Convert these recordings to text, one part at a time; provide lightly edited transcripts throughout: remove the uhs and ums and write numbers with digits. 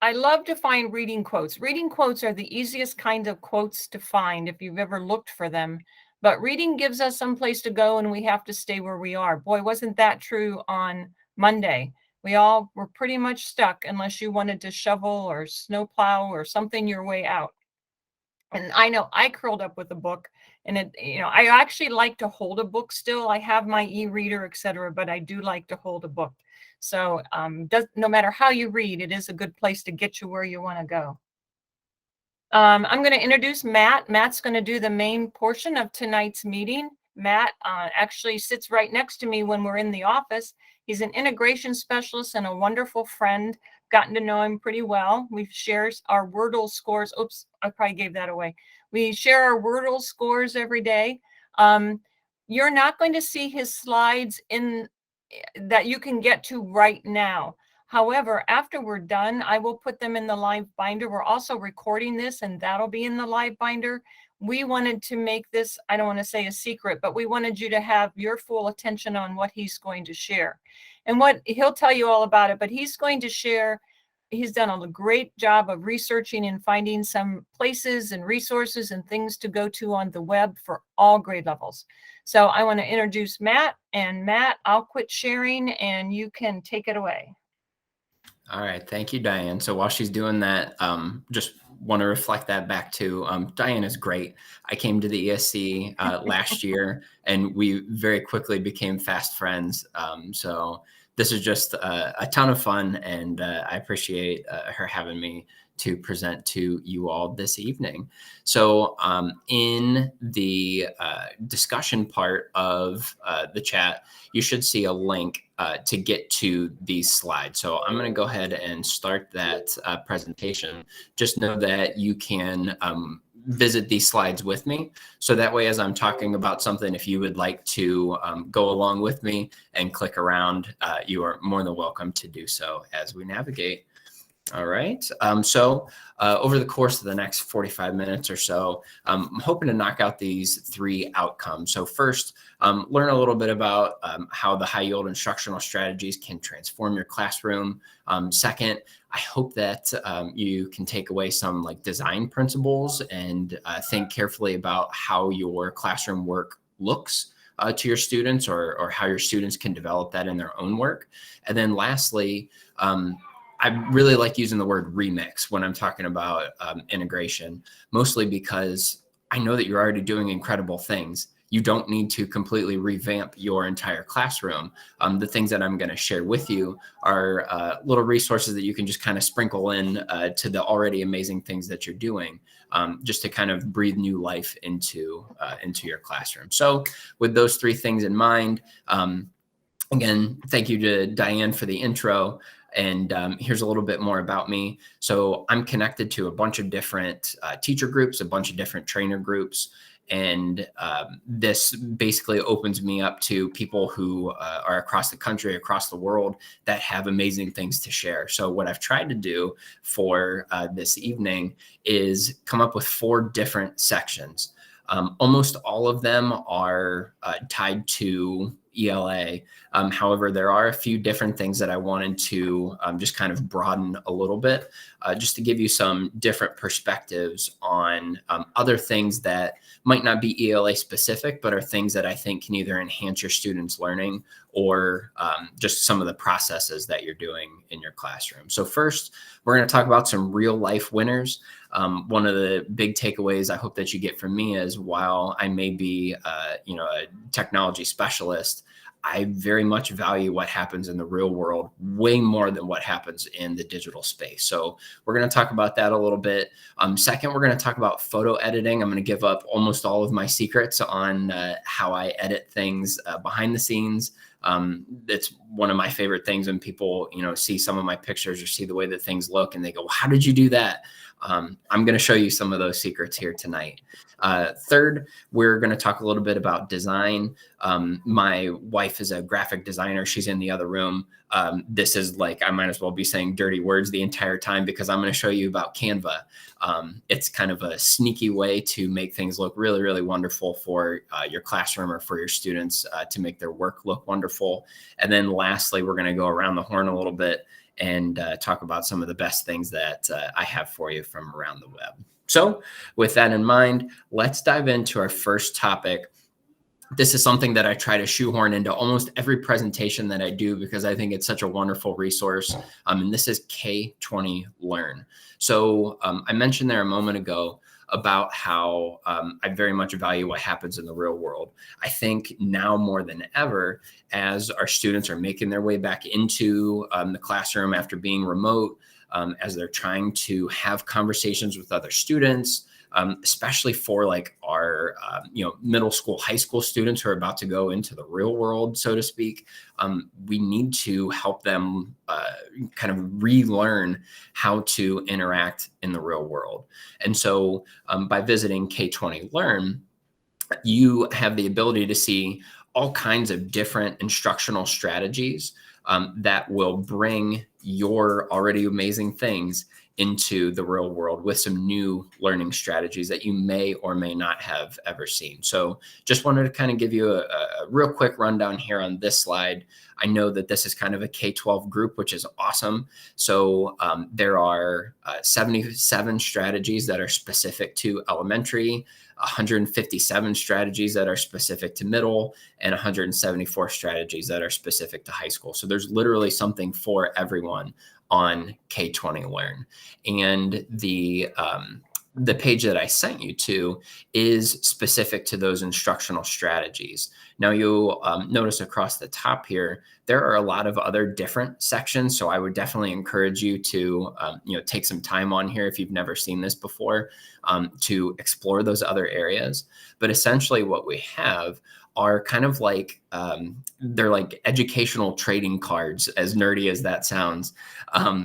I love to find reading quotes. Reading quotes are the easiest kind of quotes to find if you've ever looked for them. But reading gives us some place to go and we have to stay where we are. Boy, wasn't that true on Monday. We all were pretty much stuck unless you wanted to shovel or snowplow or something your way out. And I know I curled up with a book and I actually like to hold a book still. I have my e-reader, etc., but I do like to hold a book. So no matter how you read, it is a good place to get you where you want to go. I'm going to introduce Matt. Matt's going to do the main portion of tonight's meeting. Matt actually sits right next to me when we're in the office. He's an integration specialist and a wonderful friend. Gotten to know him pretty well. We share our Wordle scores. Oops, I probably gave that away. We share our Wordle scores every day. You're not going to see his slides that you can get to right now. However, after we're done, I will put them in the live binder. We're also recording this and that'll be in the live binder. We wanted to make this, I don't want to say a secret, but we wanted you to have your full attention on what he's going to share. And what he'll tell you all about it, but he's going to share, he's done a great job of researching and finding some places and resources and things to go to on the web for all grade levels. So I want to introduce Matt, and Matt, I'll quit sharing and you can take it away. All right. Thank you, Diane. So while she's doing that, just want to reflect that back to Diane is great. I came to the ESC last year and we very quickly became fast friends. So this is just a ton of fun and I appreciate her having me to present to you all this evening. So in the discussion part of the chat, you should see a link to get to these slides. So I'm going to go ahead and start that presentation. Just know that you can visit these slides with me. So that way, as I'm talking about something, if you would like to go along with me and click around, you are more than welcome to do so as we navigate. All right. So over the course of the next 45 minutes or so, I'm hoping to knock out these 3 outcomes. So first, learn a little bit about how the high yield instructional strategies can transform your classroom. Second, I hope that you can take away some design principles and think carefully about how your classroom work looks to your students or how your students can develop that in their own work. And then lastly, I really like using the word remix when I'm talking about integration, mostly because I know that you're already doing incredible things. You don't need to completely revamp your entire classroom. The things that I'm going to share with you are little resources that you can just kind of sprinkle in to the already amazing things that you're doing, just to kind of breathe new life into your classroom. So with those 3 things in mind, again, thank you to Diane for the intro. And here's a little bit more about me. So I'm connected to a bunch of different teacher groups, a bunch of different trainer groups. And this basically opens me up to people who are across the country, across the world, that have amazing things to share. So what I've tried to do for this evening is come up with 4 different sections. Almost all of them are tied to ELA. However, there are a few different things that I wanted to just kind of broaden a little bit, just to give you some different perspectives on other things that might not be ELA specific, but are things that I think can either enhance your students' learning or just some of the processes that you're doing in your classroom. So first, we're going to talk about some real life winners. One of the big takeaways I hope that you get from me is, while I may be a technology specialist, I very much value what happens in the real world way more than what happens in the digital space. So we're going to talk about that a little bit. Second, we're going to talk about photo editing. I'm going to give up almost all of my secrets on how I edit things behind the scenes. It's one of my favorite things when people, see some of my pictures or see the way that things look and they go, well, how did you do that? I'm going to show you some of those secrets here tonight. Third, we're going to talk a little bit about design. My wife is a graphic designer. She's in the other room. This is I might as well be saying dirty words the entire time because I'm going to show you about Canva. It's kind of a sneaky way to make things look really, really wonderful for your classroom or for your students to make their work look wonderful. And then lastly, we're going to go around the horn a little bit and talk about some of the best things that I have for you from around the web. So with that in mind, let's dive into our first topic. This is something that I try to shoehorn into almost every presentation that I do because I think it's such a wonderful resource. And this is K20 Learn. So I mentioned there a moment ago about how I very much value what happens in the real world. I think now more than ever, as our students are making their way back into the classroom after being remote, as they're trying to have conversations with other students, especially for like our middle school, high school students who are about to go into the real world, so to speak. We need to help them kind of relearn how to interact in the real world. And so by visiting K20 Learn, you have the ability to see all kinds of different instructional strategies that will bring your already amazing things into the real world with some new learning strategies that you may or may not have ever seen. So just wanted to kind of give you a real quick rundown here on this slide. I know that this is kind of a K-12 group, which is awesome. So there are 77 strategies that are specific to elementary, 157 strategies that are specific to middle, and 174 strategies that are specific to high school. So there's literally something for everyone on K20 Learn. And the page that I sent you to is specific to those instructional strategies. Now you'll notice across the top here, there are a lot of other different sections. So I would definitely encourage you to take some time on here if you've never seen this before to explore those other areas. But essentially what we have are kind of like, they're like educational trading cards, as nerdy as that sounds.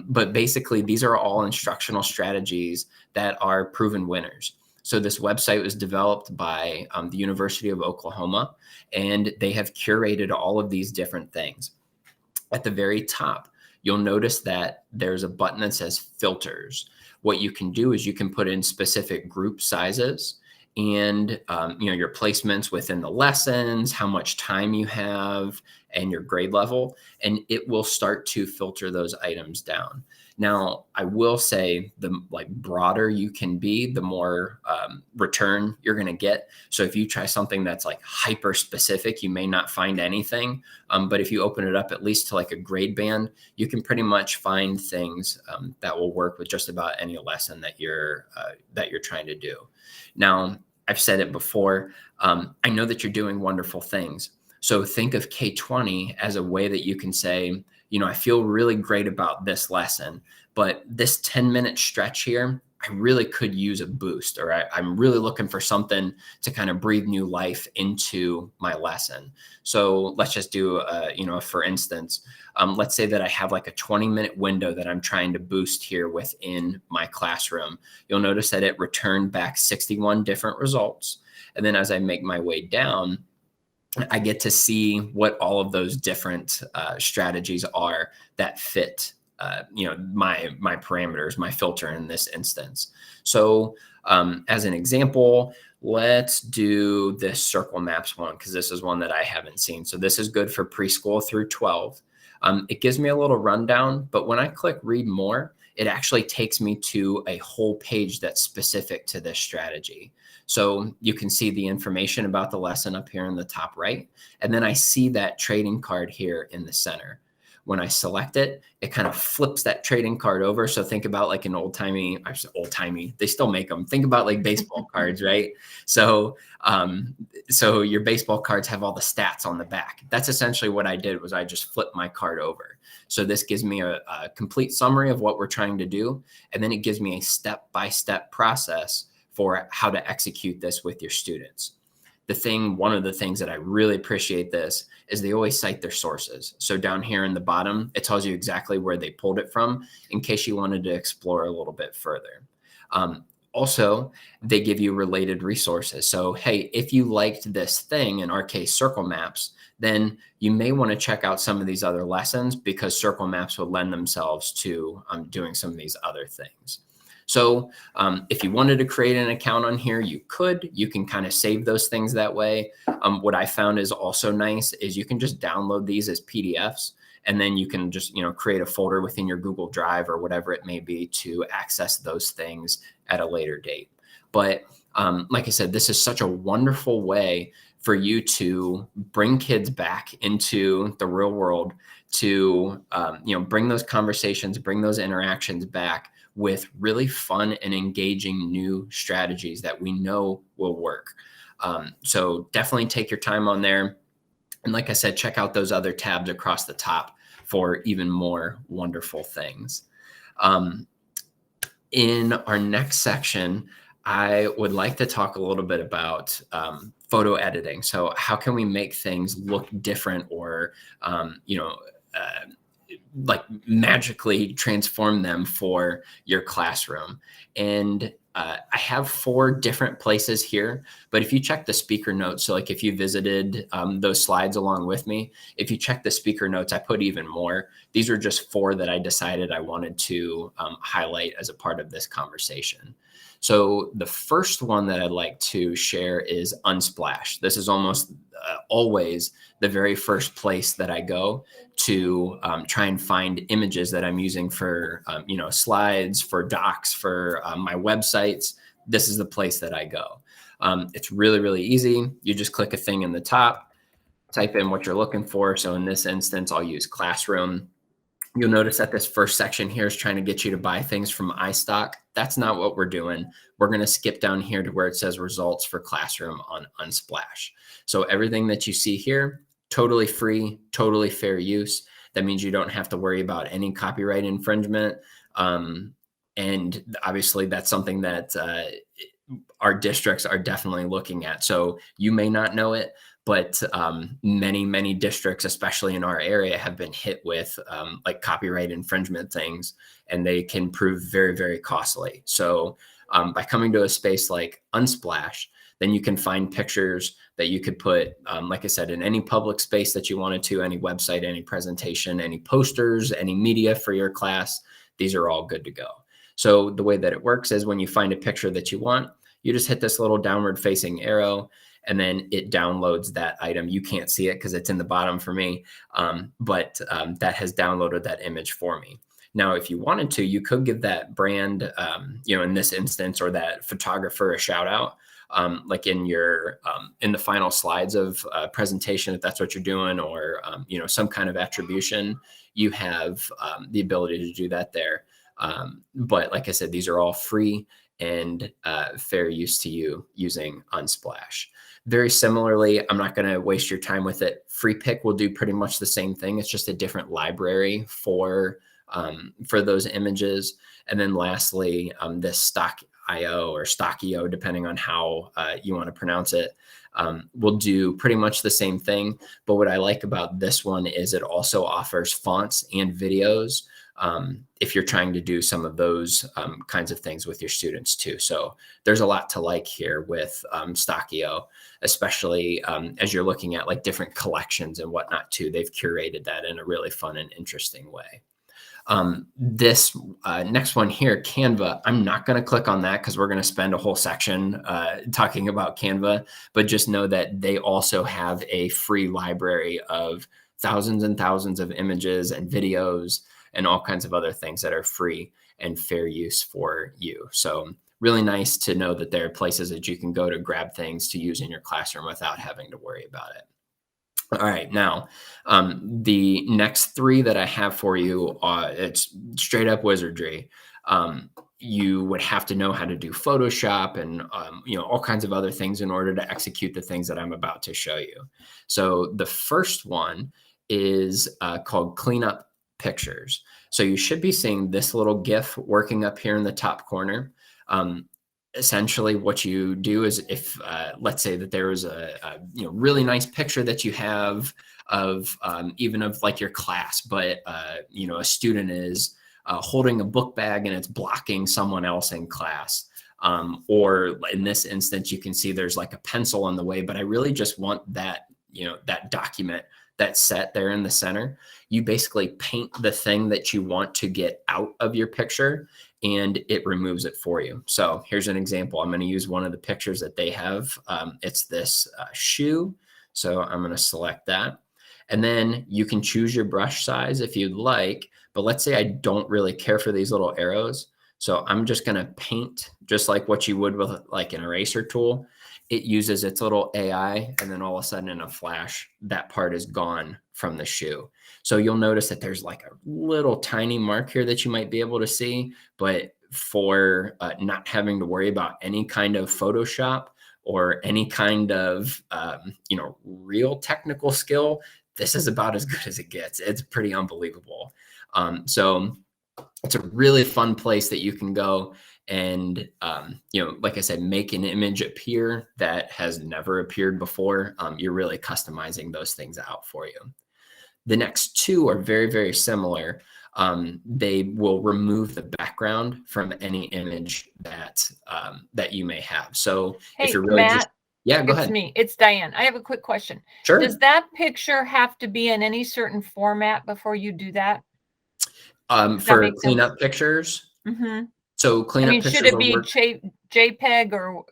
But basically, these are all instructional strategies that are proven winners. So this website was developed by the University of Oklahoma, and they have curated all of these different things. At the very top, you'll notice that there's a button that says filters. What you can do is you can put in specific group sizes and your placements within the lessons, how much time you have, and your grade level, and it will start to filter those items down. Now, I will say the broader you can be, the more return you're going to get. So if you try something that's like hyper specific, you may not find anything. But if you open it up at least to like a grade band, you can pretty much find things that will work with just about any lesson that you're trying to do. Now, I've said it before. I know that you're doing wonderful things. So think of K20 as a way that you can say, I feel really great about this lesson, but this 10-minute stretch here, I really could use a boost, or I'm really looking for something to kind of breathe new life into my lesson. So let's just do, for instance, let's say that I have like a 20-minute window that I'm trying to boost here within my classroom. You'll notice that it returned back 61 different results. And then as I make my way down, I get to see what all of those different strategies are that fit my parameters, my filter in this instance. So as an example, let's do this circle maps one, because this is one that I haven't seen. So this is good for preschool through 12. It gives me a little rundown, but when I click read more, it actually takes me to a whole page that's specific to this strategy. So you can see the information about the lesson up here in the top right. And then I see that trading card here in the center. When I select it, it kind of flips that trading card over. So think about like an old-timey, they still make them. Think about like baseball cards, right? So your baseball cards have all the stats on the back. That's essentially what I did, was I just flipped my card over. So this gives me a complete summary of what we're trying to do. And then it gives me a step-by-step process for how to execute this with your students. One of the things that I really appreciate this is they always cite their sources. So down here in the bottom, it tells you exactly where they pulled it from in case you wanted to explore a little bit further. Also, they give you related resources. So, hey, if you liked this thing, in our case, circle maps, then you may want to check out some of these other lessons, because circle maps will lend themselves to doing some of these other things. So if you wanted to create an account on here, you can kind of save those things that way. What I found is also nice is you can just download these as PDFs, and then you can just, create a folder within your Google Drive or whatever it may be to access those things at a later date. But like I said, this is such a wonderful way for you to bring kids back into the real world, to bring those conversations, bring those interactions back with really fun and engaging new strategies that we know will work. So definitely take your time on there. And like I said, check out those other tabs across the top for even more wonderful things. In our next section, I would like to talk a little bit about photo editing. So how can we make things look different, or like magically transform them for your classroom? And I have 4 different places here, but if you check the speaker notes, so like if you visited those slides along with me, if you check the speaker notes, I put even more. These are just 4 that I decided I wanted to highlight as a part of this conversation. So the first one that I'd like to share is Unsplash. This is almost always the very first place that I go to try and find images that I'm using for, slides, for docs, for my websites. This is the place that I go. It's really, really easy. You just click a thing in the top, type in what you're looking for. So in this instance, I'll use classroom. You'll notice that this first section here is trying to get you to buy things from iStock. That's not what we're doing. We're going to skip down here to where it says results for classroom on Unsplash. So everything that you see here, totally free, totally fair use. That means you don't have to worry about any copyright infringement. And obviously that's something that our districts are definitely looking at. So you may not know it, but many, many districts, especially in our area, have been hit with like copyright infringement things, and they can prove very, very costly. So by coming to a space like Unsplash, then you can find pictures that you could put, like I said, in any public space that you wanted to, any website, any presentation, any posters, any media for your class. These are all good to go. So the way that it works is when you find a picture that you want, you just hit this little downward facing arrow, and then it downloads that item. You can't see it because it's in the bottom for me, but that has downloaded that image for me. Now, if you wanted to, you could give that brand, in this instance, or that photographer a shout out, like in your in the final slides of a presentation, if that's what you're doing, or some kind of attribution. You have the ability to do that there. But like I said, these are all free and fair use to you using Unsplash. Very similarly, I'm not going to waste your time with it. FreePick will do pretty much the same thing. It's just a different library for those images. And then lastly, this Stock.io or Stock.io, depending on how you want to pronounce it, will do pretty much the same thing. But what I like about this one is it also offers fonts and videos if you're trying to do some of those kinds of things with your students too. So there's a lot to like here with Stock.io, especially as you're looking at like different collections and whatnot too. They've curated that in a really fun and interesting way. This next one here, Canva, I'm not going to click on that because we're going to spend a whole section talking about Canva, but just know that they also have a free library of thousands and thousands of images and videos and all kinds of other things that are free and fair use for you. So really nice to know that there are places that you can go to grab things to use in your classroom without having to worry about it. All right, now the next 3 that I have for you, it's straight up wizardry. You would have to know how to do Photoshop and all kinds of other things in order to execute the things that I'm about to show you. So the first one is called Cleanup Pictures. So you should be seeing this little GIF working up here in the top corner. Essentially what you do is if let's say that there is a really nice picture that you have of even of like your class, but a student is holding a book bag and it's blocking someone else in class. Or in this instance, you can see there's like a pencil on the way, but I really just want that, that document that's set there in the center. You basically paint the thing that you want to get out of your picture, and it removes it for you. So here's an example. I'm going to use one of the pictures that they have. It's this shoe. So I'm going to select that. And then you can choose your brush size if you'd like. But let's say I don't really care for these little arrows. So I'm just going to paint just like what you would with like an eraser tool. It uses its little AI, and then all of a sudden in a flash, that part is gone from the shoe. So you'll notice that there's like a little tiny mark here that you might be able to see, but for not having to worry about any kind of Photoshop or any kind of, real technical skill, this is about as good as it gets. It's pretty unbelievable. So it's a really fun place that you can go and, like I said, make an image appear that has never appeared before. You're really customizing those things out for you. The next two are very, very similar. They will remove the background from any image that you may have. So if you're really Matt, yeah, go it's ahead. me. It's Diane. I have a quick question. Sure. Does that picture have to be in any certain format before you do that? For cleanup pictures? Mm-hmm. So cleanup pictures should it be will work. JPEG or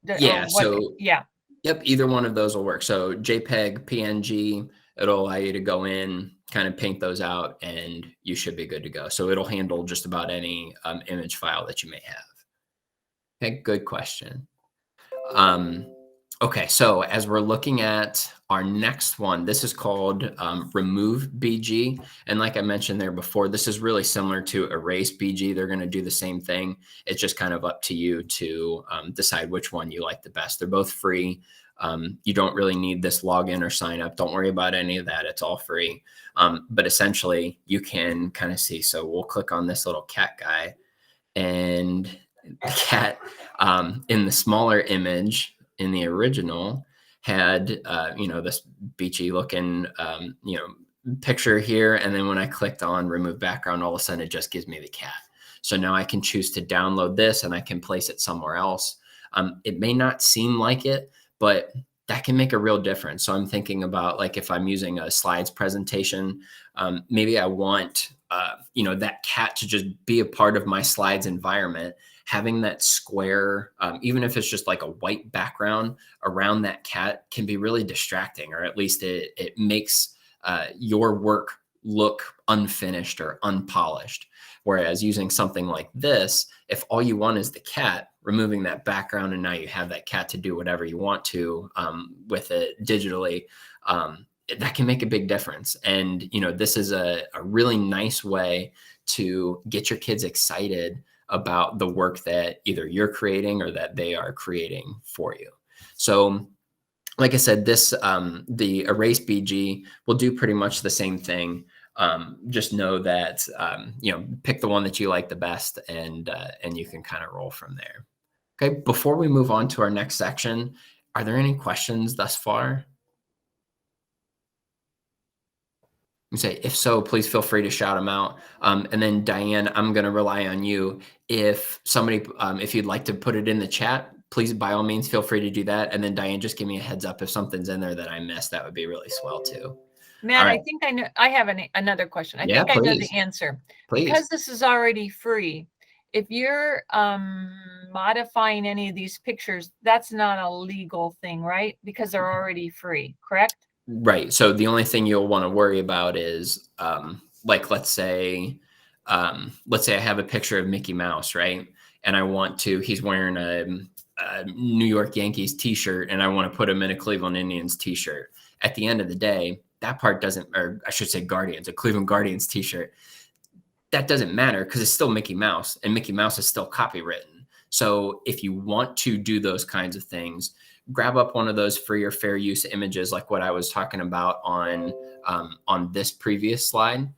Yeah, yeah. Yep, either one of those will work. So JPEG, PNG, it'll allow you to go in, kind of paint those out, and you should be good to go. So it'll handle just about any image file that you may have. Okay, good question. Okay, so as we're looking at our next one, this is called Removebg. And like I mentioned there before, this is really similar to EraseBg. They're going to do the same thing. It's just kind of up to you to decide which one you like the best. They're both free. You don't really need this login or sign up. Don't worry about any of that. It's all free. But essentially, you can kind of see. So we'll click on this little cat guy, and the cat in the smaller image in the original had, this beachy looking, picture here. And then when I clicked on remove background, all of a sudden it just gives me the cat. So now I can choose to download this and I can place it somewhere else. It may not seem like it, but that can make a real difference. So I'm thinking about like if I'm using a slides presentation, maybe I want that cat to just be a part of my slides environment. Having that square, even if it's just like a white background around that cat, can be really distracting, or at least it makes your work look unfinished or unpolished. Whereas using something like this, if all you want is the cat, removing that background and now you have that cat to do whatever you want to with it digitally, that can make a big difference. And, this is a really nice way to get your kids excited about the work that either you're creating or that they are creating for you. So like I said, this the EraseBg will do pretty much the same thing. Just know that, pick the one that you like the best, and you can kind of roll from there. Okay, before we move on to our next section, are there any questions thus far? You say, if so, please feel free to shout them out. And then Diane, I'm going to rely on you. If somebody, if you'd like to put it in the chat, please, by all means, feel free to do that. And then Diane, just give me a heads up if something's in there that I missed. That would be really swell too. Matt, right. I think I know. I have another question. I think I know the answer. Please. Because this is already free. If you're modifying any of these pictures, that's not a legal thing, right? Because they're already free, correct? Right. So the only thing you'll want to worry about is, like, let's say I have a picture of Mickey Mouse, right? And I want to, he's wearing a New York Yankees t-shirt and I want to put him in a Cleveland Indians t-shirt. At the end of the day, that part doesn't, or I should say Guardians, a Cleveland Guardians t-shirt, that doesn't matter because it's still Mickey Mouse and Mickey Mouse is still copywritten. So if you want to do those kinds of things, grab up one of those free or fair use images like what I was talking about on this previous slide.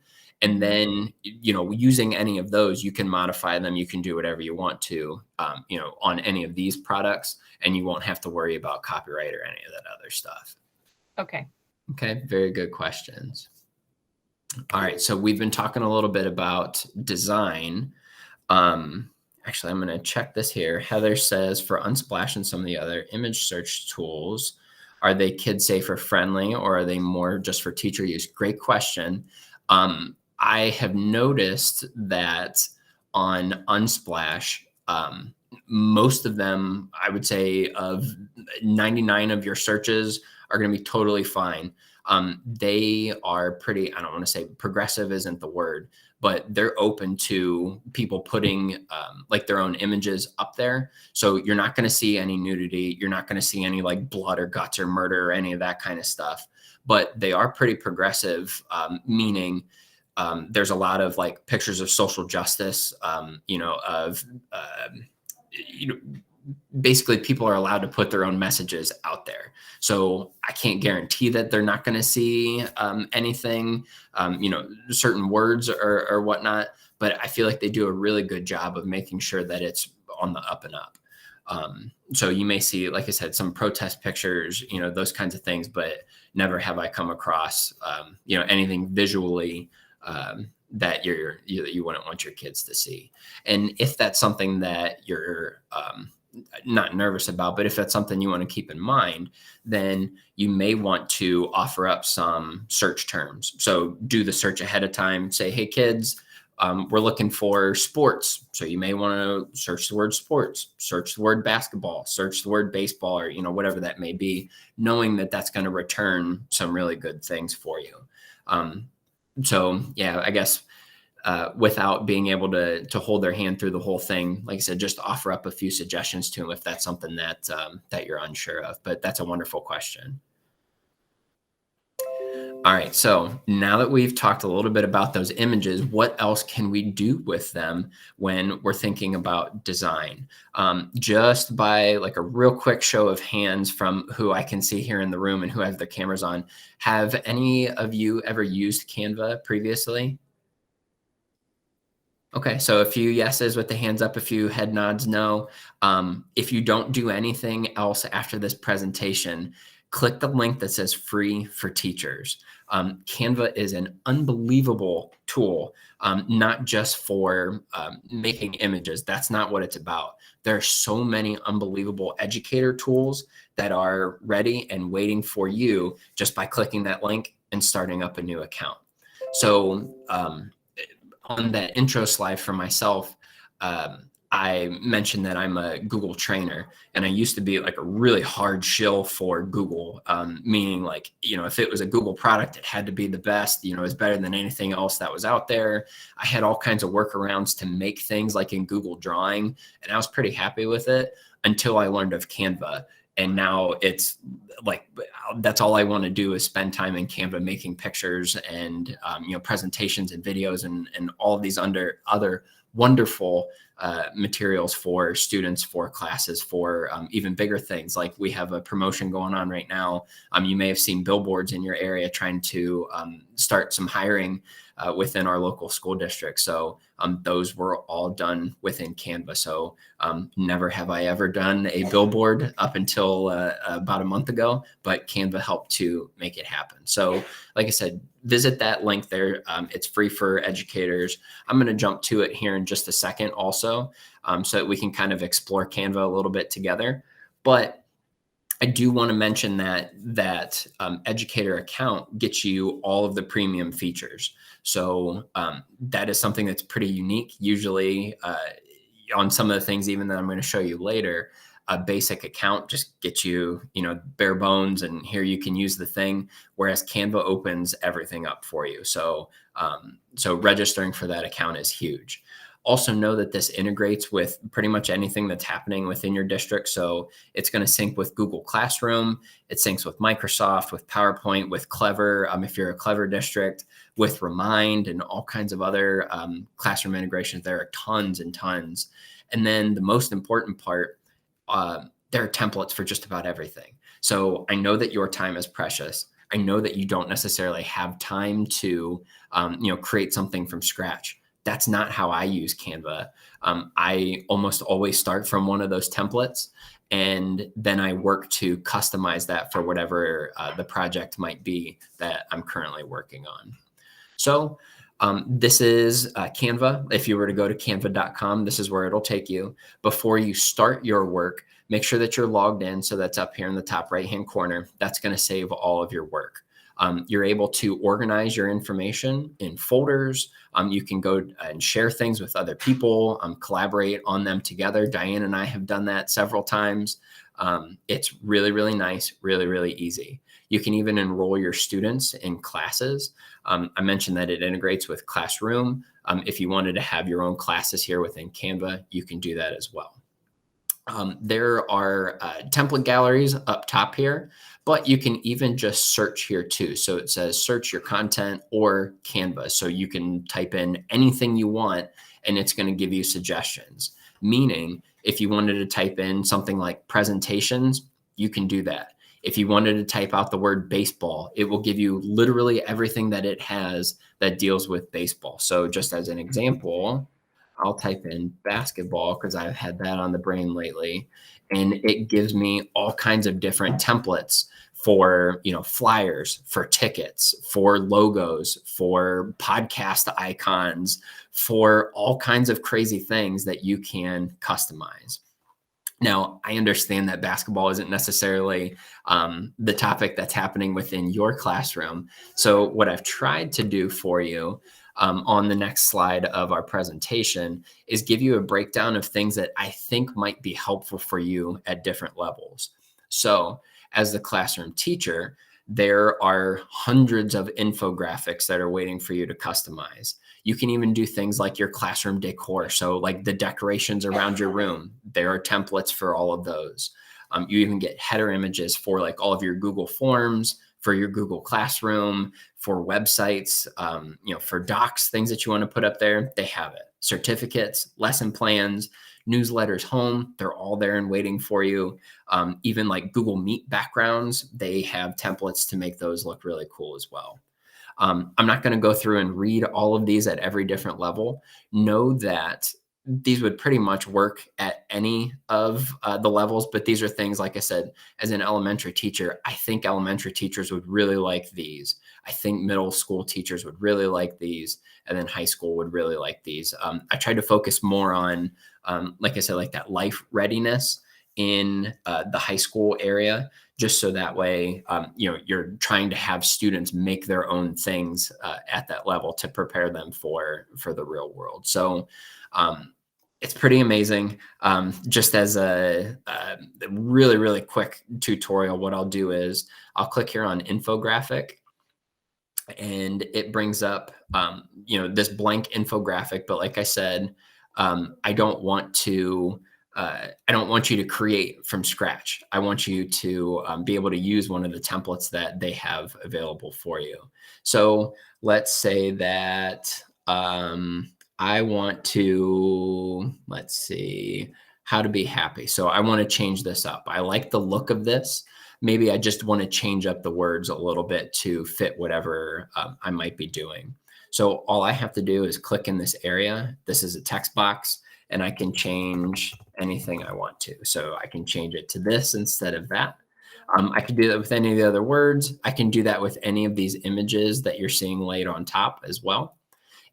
And then, using any of those, you can modify them. You can do whatever you want to, on any of these products, and you won't have to worry about copyright or any of that other stuff. Okay. Okay. Very good questions. All right. So we've been talking a little bit about design. Actually, I'm going to check this here. Heather says for Unsplash and some of the other image search tools, are they kid safe or friendly, or are they more just for teacher use? Great question. I have noticed that on Unsplash, most of them, I would say of 99 of your searches are going to be totally fine. They are pretty, I don't want to say progressive isn't the word, but they're open to people putting like their own images up there. So you're not going to see any nudity. You're not going to see any like blood or guts or murder or any of that kind of stuff. But they are pretty progressive, meaning there's a lot of like pictures of social justice, basically people are allowed to put their own messages out there. So I can't guarantee that they're not going to see anything, certain words or whatnot, but I feel like they do a really good job of making sure that it's on the up and up. So you may see, like I said, some protest pictures, those kinds of things, but never have I come across, anything visually that you wouldn't want your kids to see. And if that's something that you're not nervous about, but if that's something you want to keep in mind, then you may want to offer up some search terms. So do the search ahead of time. Say, hey kids, we're looking for sports. So you may want to search the word sports, search the word basketball, search the word baseball, or, whatever that may be, knowing that that's going to return some really good things for you. So yeah, I guess without being able to hold their hand through the whole thing, like I said, just offer up a few suggestions to them if that's something that that you're unsure of. But that's a wonderful question. All right, so now that we've talked a little bit about those images, what else can we do with them when we're thinking about design? Just by like a real quick show of hands from who I can see here in the room and who have their cameras on, have any of you ever used Canva previously? Okay, so a few yeses with the hands up, a few head nods no. If you don't do anything else after this presentation, click the link that says free for teachers. Canva is an unbelievable tool, not just for making images. That's not what it's about. There are so many unbelievable educator tools that are ready and waiting for you just by clicking that link and starting up a new account. So on that intro slide for myself, I mentioned that I'm a Google trainer, and I used to be like a really hard shill for Google, meaning like, if it was a Google product, it had to be the best, it's better than anything else that was out there. I had all kinds of workarounds to make things like in Google Drawing, and I was pretty happy with it until I learned of Canva. And now it's like, that's all I want to do is spend time in Canva making pictures and, presentations and videos and all of these other wonderful materials for students, for classes, for even bigger things. Like we have a promotion going on right now. You may have seen billboards in your area trying to start some hiring within our local school district. So those were all done within Canva. So never have I ever done a billboard up until about a month ago, but Canva helped to make it happen. So like I said, visit that link there. It's free for educators. I'm going to jump to it here in just a second also, so that we can kind of explore Canva a little bit together. But I do want to mention that educator account gets you all of the premium features. So that is something that's pretty unique. Usually on some of the things even that I'm going to show you later, a basic account just gets you, bare bones, and here you can use the thing, whereas Canva opens everything up for you. So registering for that account is huge. Also know that this integrates with pretty much anything that's happening within your district. So it's going to sync with Google Classroom. It syncs with Microsoft, with PowerPoint, with Clever, if you're a Clever district, with Remind and all kinds of other classroom integrations. There are tons and tons. And then the most important part, there are templates for just about everything. So I know that your time is precious. I know that you don't necessarily have time to, create something from scratch. That's not how I use Canva. I almost always start from one of those templates, and then I work to customize that for whatever the project might be that I'm currently working on. So this is Canva. If you were to go to canva.com, this is where it'll take you. Before you start your work, make sure that you're logged in. So that's up here in the top right-hand corner. That's going to save all of your work. You're able to organize your information in folders. You can go and share things with other people, collaborate on them together. Diane and I have done that several times. It's really, really nice, really, really easy. You can even enroll your students in classes. I mentioned that it integrates with Classroom. If you wanted to have your own classes here within Canva, you can do that as well. There are template galleries up top here, but you can even just search here too. So it says search your content or Canva. So you can type in anything you want and it's going to give you suggestions. Meaning if you wanted to type in something like presentations, you can do that. If you wanted to type out the word baseball, it will give you literally everything that it has that deals with baseball. So just as an example, I'll type in basketball because I've had that on the brain lately. And it gives me all kinds of different templates for, flyers, for tickets, for logos, for podcast icons, for all kinds of crazy things that you can customize. Now, I understand that basketball isn't necessarily the topic that's happening within your classroom. So what I've tried to do for you on the next slide of our presentation is give you a breakdown of things that I think might be helpful for you at different levels. So as the classroom teacher, there are hundreds of infographics that are waiting for you to customize. You can even do things like your classroom decor. So like the decorations around your room, there are templates for all of those. You even get header images for like all of your Google Forms, for your Google Classroom, for websites, for docs, things that you want to put up there, they have it. Certificates, lesson plans, newsletters home, they're all there and waiting for you. Even like Google Meet backgrounds, they have templates to make those look really cool as well. I'm not going to go through and read all of these at every different level. Know that these would pretty much work at any of the levels, but these are things, like I said, as an elementary teacher, I think elementary teachers would really like these. I think middle school teachers would really like these, and then high school would really like these. I tried to focus more on, like I said, like that life readiness in the high school area, just so that way, you're trying to have students make their own things at that level to prepare them for the real world. So it's pretty amazing. Just as a really, really quick tutorial, what I'll do is I'll click here on Infographic, and it brings up, this blank infographic. But like I said, I don't want you to create from scratch. I want you to be able to use one of the templates that they have available for you. So let's say that I want to, let's see, how to be happy. So I want to change this up. I like the look of this. Maybe I just want to change up the words a little bit to fit whatever I might be doing. So all I have to do is click in this area. This is a text box, and I can change anything I want to. So I can change it to this instead of that. I can do that with any of the other words. I can do that with any of these images that you're seeing laid on top as well.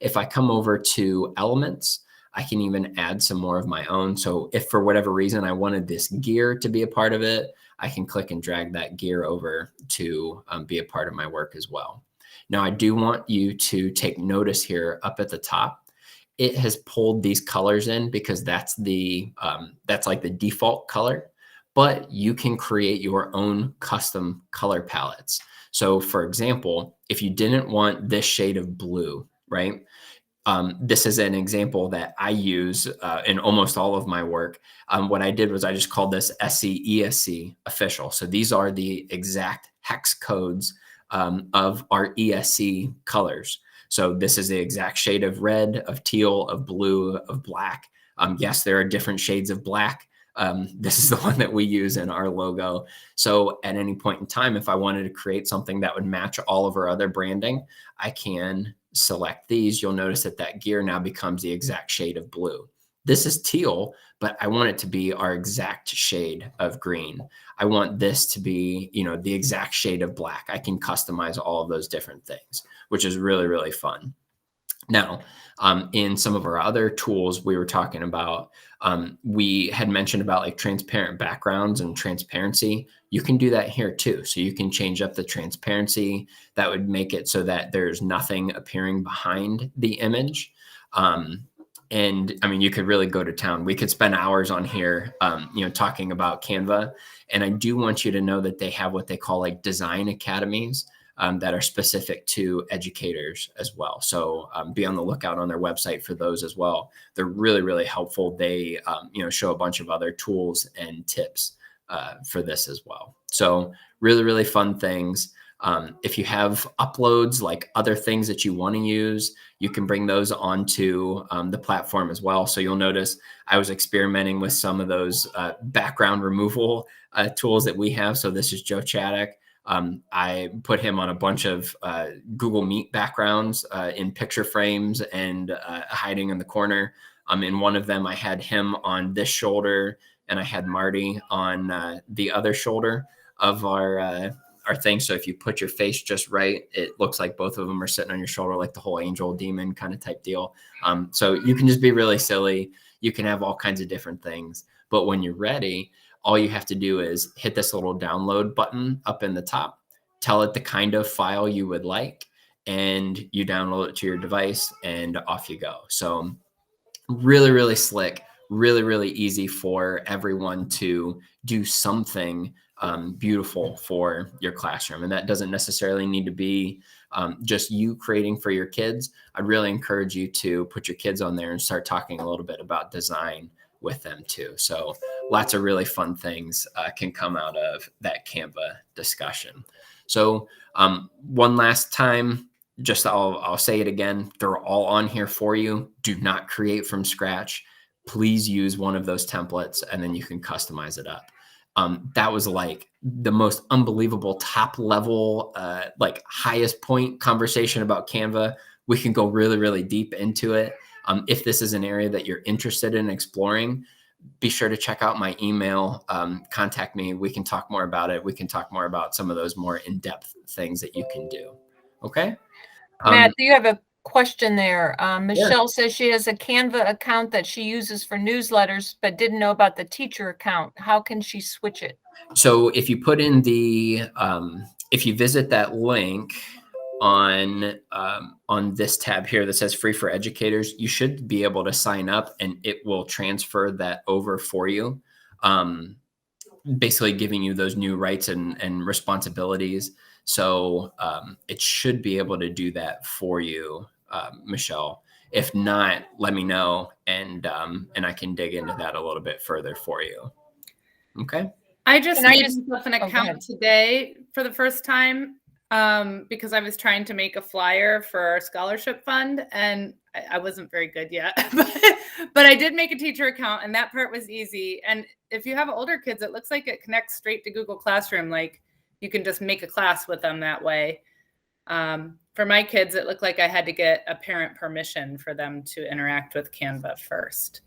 If I come over to elements, I can even add some more of my own. So if for whatever reason I wanted this gear to be a part of it, I can click and drag that gear over to be a part of my work as well. Now I do want you to take notice here up at the top. It has pulled these colors in because that's like the default color, but you can create your own custom color palettes. So for example, if you didn't want this shade of blue, right? This is an example that I use in almost all of my work. What I did was I just called this SC official. So these are the exact hex codes of our ESC colors. So this is the exact shade of red, of teal, of blue, of black. Yes, there are different shades of black. This is the one that we use in our logo. So at any point in time, if I wanted to create something that would match all of our other branding, I can select these. You'll notice that that gear now becomes the exact shade of blue. This is teal, but I want it to be our exact shade of green. I want this to be, the exact shade of black. I can customize all of those different things, which is really, really fun. Now, in some of our other tools we were talking about, we had mentioned about like transparent backgrounds and transparency. You can do that here too. So you can change up the transparency. That would make it so that there's nothing appearing behind the image. And I mean, you could really go to town. We could spend hours on here, talking about Canva. And I do want you to know that they have what they call like design academies. That are specific to educators as well. So be on the lookout on their website for those as well. They're really, really helpful. They, show a bunch of other tools and tips for this as well. So really, really fun things. If you have uploads, like other things that you want to use, you can bring those onto the platform as well. So you'll notice I was experimenting with some of those background removal tools that we have. So this is Joe Chaddock. I put him on a bunch of Google Meet backgrounds in picture frames and hiding in the corner. In one of them, I had him on this shoulder, and I had Marty on the other shoulder of our thing. So if you put your face just right, it looks like both of them are sitting on your shoulder, like the whole angel demon kind of type deal. So you can just be really silly. You can have all kinds of different things. But when you're ready, all you have to do is hit this little download button up in the top, tell it the kind of file you would like, and you download it to your device and off you go. So really, really slick, really, really easy for everyone to do something beautiful for your classroom. And that doesn't necessarily need to be just you creating for your kids. I'd really encourage you to put your kids on there and start talking a little bit about design with them too. So lots of really fun things can come out of that Canva discussion. So one last time, just I'll say it again. They're all on here for you. Do not create from scratch. Please use one of those templates and then you can customize it up. That was like the most unbelievable top level, like highest point conversation about Canva. We can go really, really deep into it. If this is an area that you're interested in exploring, be sure to check out my email, contact me. We can talk more about it. We can talk more about some of those more in-depth things that you can do. Okay. Matt, do you have a question there? Michelle Yeah. says she has a Canva account that she uses for newsletters, but didn't know about the teacher account. How can she switch it? So if you put in the, if you visit that link on this tab here that says free for educators, you should be able to sign up and it will transfer that over for you. Basically giving you those new rights and responsibilities. So it should be able to do that for you, Michelle. If not, let me know and I can dig into that a little bit further for you. Okay. I just made myself an account today for the first time because I was trying to make a flyer for our scholarship fund and I wasn't very good yet, but I did make a teacher account and that part was easy. And if you have older kids, it looks like it connects straight to Google Classroom. Like you can just make a class with them that way. For my kids, it looked like I had to get a parent permission for them to interact with Canva first.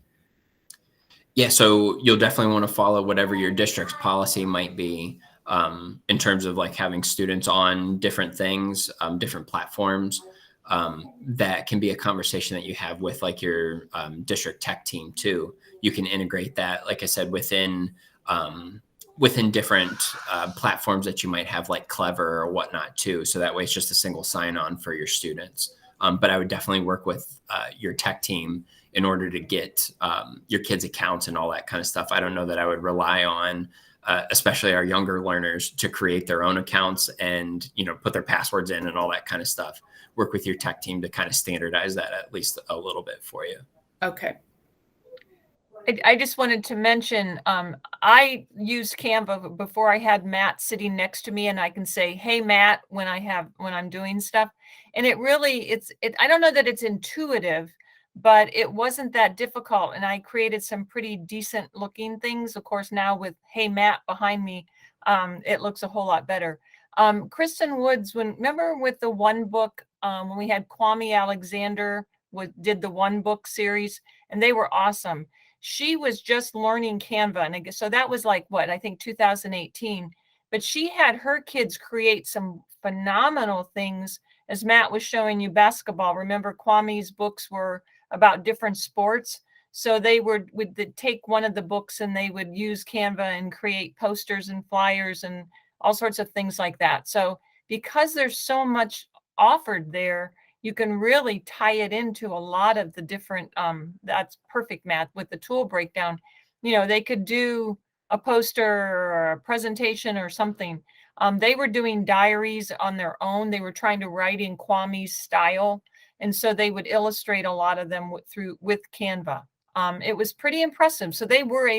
Yeah, so you'll definitely want to follow whatever your district's policy might be in terms of like having students on different things, different platforms. That can be a conversation that you have with like your district tech team too. You can integrate that, like I said, within different platforms that you might have like Clever or whatnot too. So that way it's just a single sign-on for your students. But I would definitely work with your tech team in order to get your kids' accounts and all that kind of stuff. I don't know that I would rely on, especially our younger learners, to create their own accounts and put their passwords in and all that kind of stuff. Work with your tech team to kind of standardize that at least a little bit for you. Okay. I just wanted to mention, I used Canva before I had Matt sitting next to me and I can say, hey, Matt, when I'm doing stuff. And it really, I don't know that it's intuitive, but it wasn't that difficult. And I created some pretty decent looking things. Of course, now with Hey Matt behind me, it looks a whole lot better. Kristen Woods, remember with the one book, when we had Kwame Alexander did the one book series and they were awesome. She was just learning Canva. And so that was like what, I think 2018, but she had her kids create some phenomenal things as Matt was showing you basketball, remember Kwame's books were about different sports. So they would take one of the books and they would use Canva and create posters and flyers and all sorts of things like that. So because there's so much offered there, you can really tie it into a lot of the different, that's perfect, Matt, with the tool breakdown. They could do a poster or a presentation or something. They were doing diaries on their own. They were trying to write in Kwame's style. And so they would illustrate a lot of them with Canva. It was pretty impressive. So they were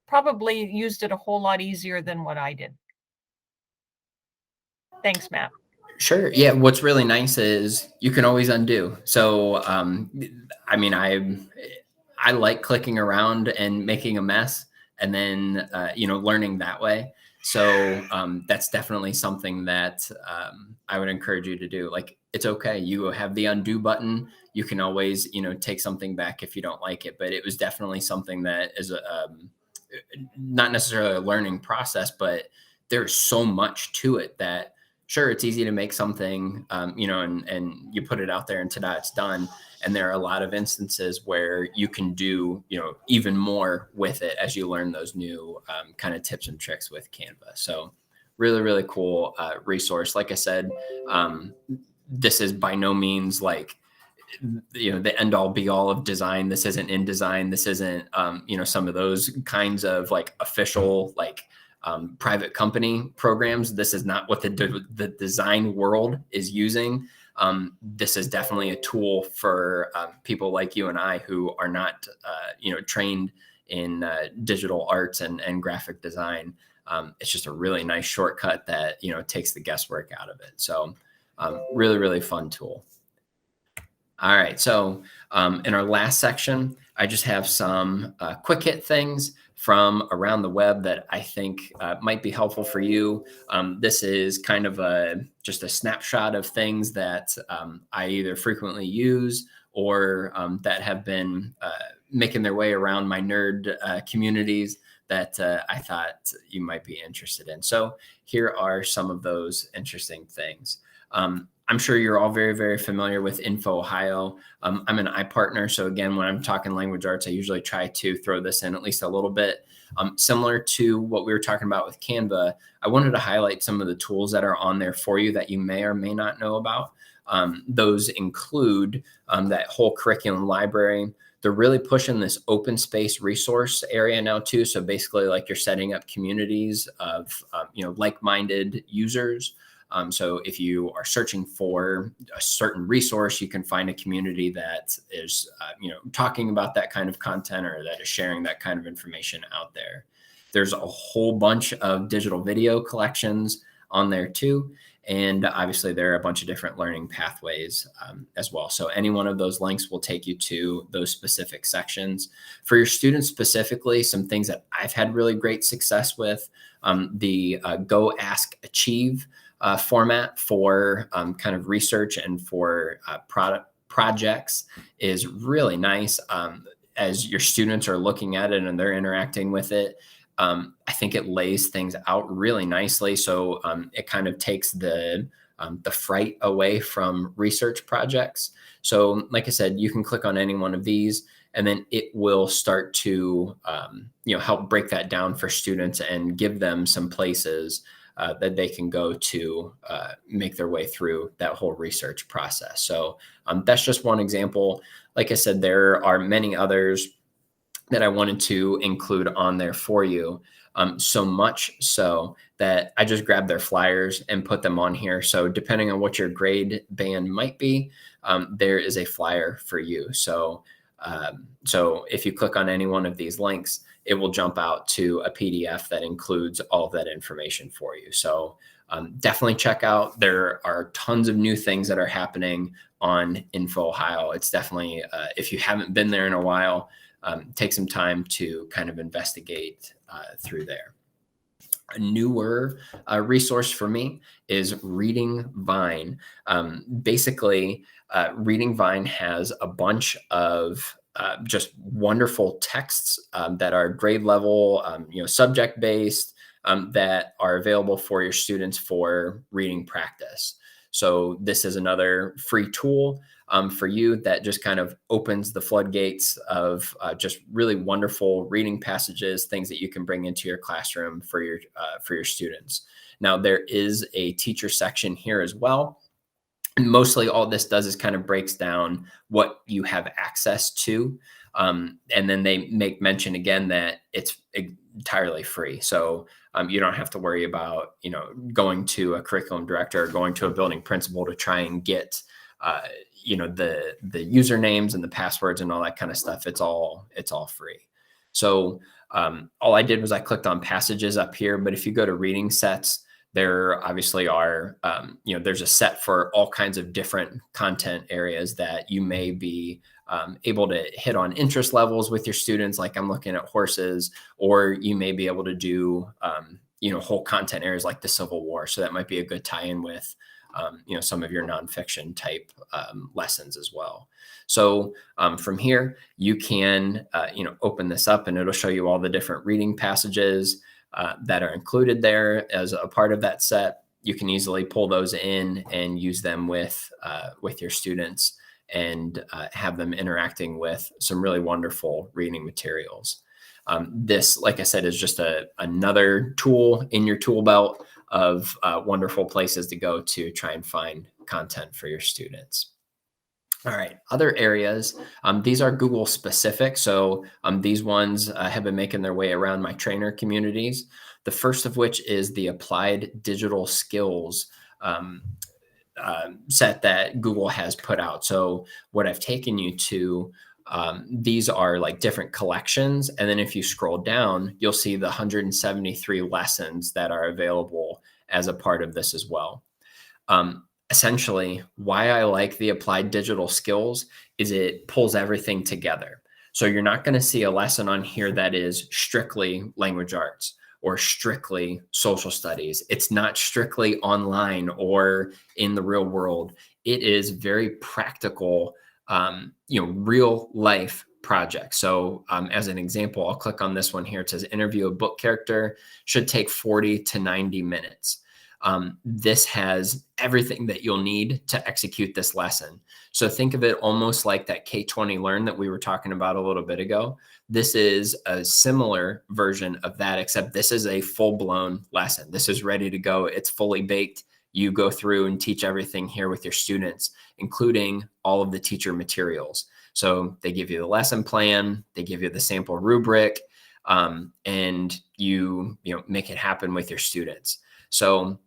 probably used it a whole lot easier than what I did. Thanks, Matt. Sure. Yeah. What's really nice is you can always undo. So, I mean, I like clicking around and making a mess and then, learning that way. So that's definitely something that I would encourage you to do. Like, it's okay. You have the undo button. You can always, take something back if you don't like it. But it was definitely something that is not necessarily a learning process, but there's so much to it that, sure, it's easy to make something, and you put it out there and ta-da, it's done. And there are a lot of instances where you can do, even more with it as you learn those new kind of tips and tricks with Canva. So really, really cool resource. Like I said, this is by no means like, the end all be all of design. This isn't InDesign. This isn't, some of those kinds of like official, like, private company programs. This is not what the design world is using. This is definitely a tool for people like you and I who are not, trained in digital arts and graphic design. It's just a really nice shortcut that, takes the guesswork out of it. So really, really fun tool. All right. So in our last section, I just have some quick hit things from around the web that I think might be helpful for you. This is kind of just a snapshot of things that I either frequently use or that have been making their way around my nerd communities that I thought you might be interested in. So here are some of those interesting things. I'm sure you're all very, very familiar with InfoOhio. I'm an iPartner. So again, when I'm talking language arts, I usually try to throw this in at least a little bit. Similar to what we were talking about with Canva, I wanted to highlight some of the tools that are on there for you that you may or may not know about. Those include that whole curriculum library. They're really pushing this open space resource area now too. So basically like you're setting up communities of, like-minded users. So if you are searching for a certain resource, you can find a community that is, talking about that kind of content or that is sharing that kind of information out there. There's a whole bunch of digital video collections on there too. And obviously there are a bunch of different learning pathways as well. So any one of those links will take you to those specific sections. For your students specifically, some things that I've had really great success with, the Go, Ask, Achieve format for kind of research and for projects is really nice. As your students are looking at it and they're interacting with it, I think it lays things out really nicely. So it kind of takes the fright away from research projects. So like I said, you can click on any one of these and then it will start to help break that down for students and give them some places that they can go to make their way through that whole research process. So that's just one example. Like I said, there are many others that I wanted to include on there for you. So much so that I just grabbed their flyers and put them on here. So depending on what your grade band might be, there is a flyer for you. So if you click on any one of these links, it will jump out to a PDF that includes all of that information for you. So definitely check out. There are tons of new things that are happening on InfoOhio. It's definitely, if you haven't been there in a while, take some time to kind of investigate through there. A newer resource for me is ReadingVine. Basically, ReadingVine has a bunch of just wonderful texts that are grade level, subject based, that are available for your students for reading practice. So this is another free tool for you that just kind of opens the floodgates of just really wonderful reading passages, things that you can bring into your classroom for your students. Now, there is a teacher section here as well. And mostly all this does is kind of breaks down what you have access to. And then they make mention again that it's entirely free. So you don't have to worry about, going to a curriculum director or going to a building principal to try and get, the usernames and the passwords and all that kind of stuff. It's all free. So all I did was I clicked on passages up here, but if you go to reading sets, there obviously are, there's a set for all kinds of different content areas that you may be able to hit on interest levels with your students. Like I'm looking at horses, or you may be able to do, whole content areas like the Civil War. So that might be a good tie-in with, some of your nonfiction type lessons as well. So from here, you can, open this up and it'll show you all the different reading passages that are included there as a part of that set. You can easily pull those in and use them with your students and have them interacting with some really wonderful reading materials. This, like I said, is just another tool in your tool belt of wonderful places to go to try and find content for your students. All right, other areas. These are Google specific. So these ones have been making their way around my trainer communities. The first of which is the applied digital skills set that Google has put out. So what I've taken you to, these are like different collections. And then if you scroll down, you'll see the 173 lessons that are available as a part of this as well. Essentially, why I like the applied digital skills is it pulls everything together. So you're not going to see a lesson on here that is strictly language arts or strictly social studies. It's not strictly online or in the real world. It is very practical, real life projects. So as an example, I'll click on this one here. It says interview a book character, should take 40 to 90 minutes. This has everything that you'll need to execute this lesson. So think of it almost like that K20 Learn that we were talking about a little bit ago. This is a similar version of that, except this is a full-blown lesson. This is ready to go. It's fully baked. You go through and teach everything here with your students, including all of the teacher materials. So they give you the lesson plan, they give you the sample rubric, and you make it happen with your students. So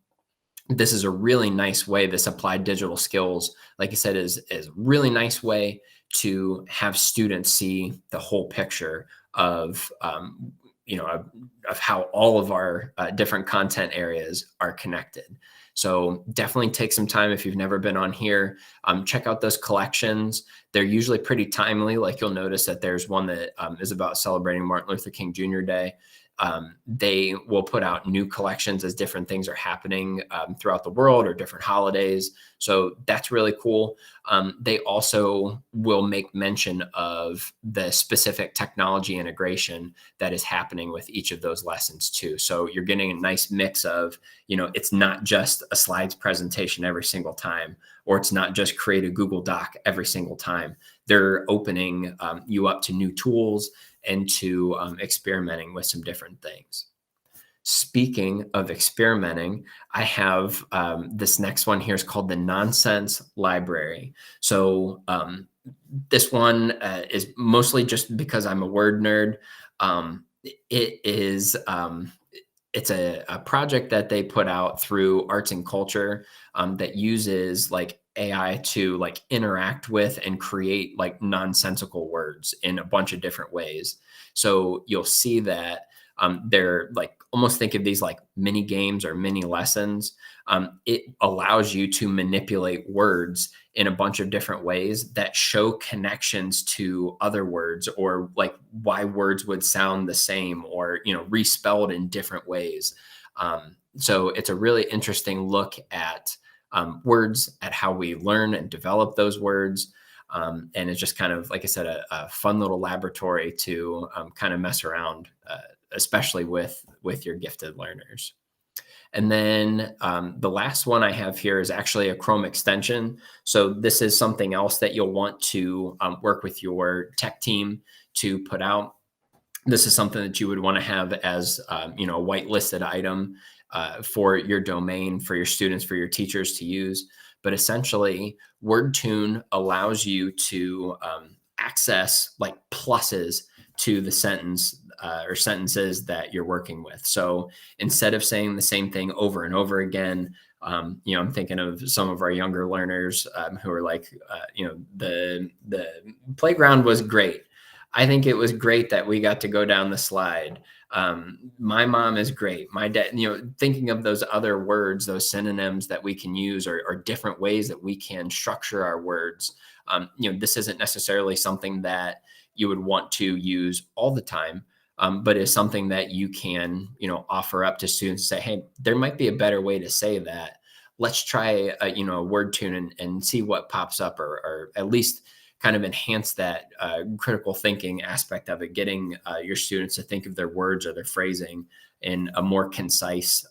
this is a really nice way. This applied digital skills, like I said, is a really nice way to have students see the whole picture of, of how all of our different content areas are connected. So definitely take some time if you've never been on here. Check out those collections. They're usually pretty timely. Like you'll notice that there's one that is about celebrating Martin Luther King Jr. Day. They will put out new collections as different things are happening throughout the world or different holidays. So that's really cool. They also will make mention of the specific technology integration that is happening with each of those lessons too. So you're getting a nice mix of, it's not just a slides presentation every single time, or it's not just create a Google Doc every single time. They're opening you up to new tools and to experimenting with some different things. Speaking of experimenting, I have this next one here is called the Nonsense Library. So this one is mostly just because I'm a word nerd. It's a project that they put out through Arts and Culture that uses like AI to like interact with and create like nonsensical words in a bunch of different ways. So you'll see that they're like, almost think of these like mini games or mini lessons. It allows you to manipulate words in a bunch of different ways that show connections to other words, or like why words would sound the same or, respelled in different ways. So it's a really interesting look at words, at how we learn and develop those words. And it's just kind of, like I said, a fun little laboratory to kind of mess around, especially with your gifted learners. And then the last one I have here is actually a Chrome extension. So this is something else that you'll want to work with your tech team to put out. This is something that you would want to have as a whitelisted item for your domain, for your students, for your teachers to use. But essentially, WordTune allows you to access like pluses to the sentence or sentences that you're working with. So instead of saying the same thing over and over again, I'm thinking of some of our younger learners who are like, the playground was great. I think it was great that we got to go down the slide. My mom is great. My dad, thinking of those other words, those synonyms that we can use or different ways that we can structure our words. This isn't necessarily something that you would want to use all the time, but is something that you can, offer up to students and say, hey, there might be a better way to say that. Let's try, a WordTune and see what pops up, or at least kind of enhance that critical thinking aspect of it, getting your students to think of their words or their phrasing in a more concise